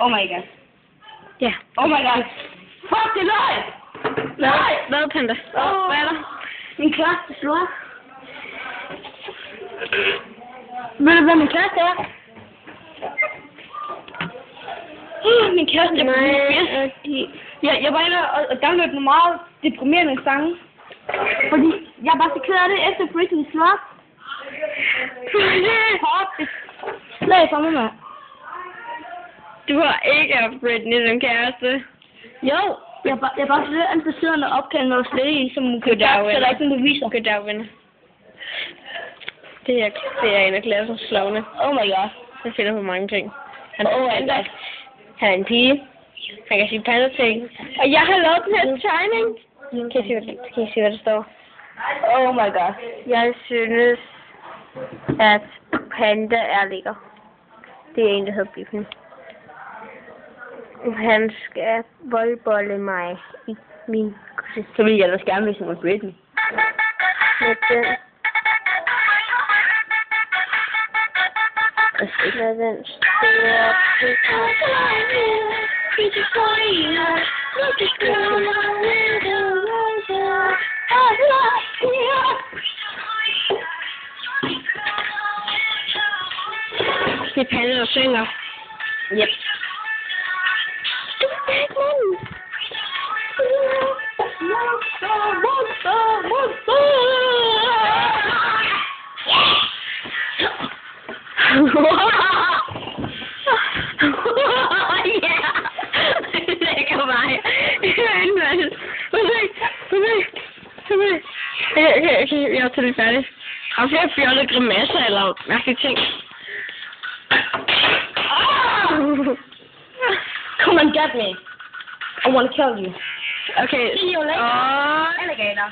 Oh my god. Ja. Oh my god. Fuck, det er løg! Nej! Hvad, Panda? Hvad er der? Min kæreste slår op. Ved du, hvad min kæreste er? Min kæreste er jeg var inde og downloade nogle meget deprimerende sange. Fordi jeg er bare så ked af det efter Britney slår op. Slag for mig, mand. Du har ikke haft Britney som kæreste. Jo, jeg er bare så interesseret når opkaldt noget slet i, som kan så der er ikke nogen beviser. Goddag, venner. Det er en af klassens slovne. Oh my god. Han finder på mange ting. Han er en pige. Han kan sige panda-ting. Og jeg har lavet den her tegning. Kan I se, hvad der står? Oh my god. Jeg synes, at panda er lækker. Det er en, der hedder Biffen. Han skal voldbolle mig i min kusse. Så vil jeg ellers gerne, hvis han var Britney. Med den. Med den store det er Panda, der synger. Yep. Lækker mig. Jeg er til det færdig. Har flere fjollede grimasser eller mærkelige ting? Come and get me. I want to kill you. Okay. See you later, alligator.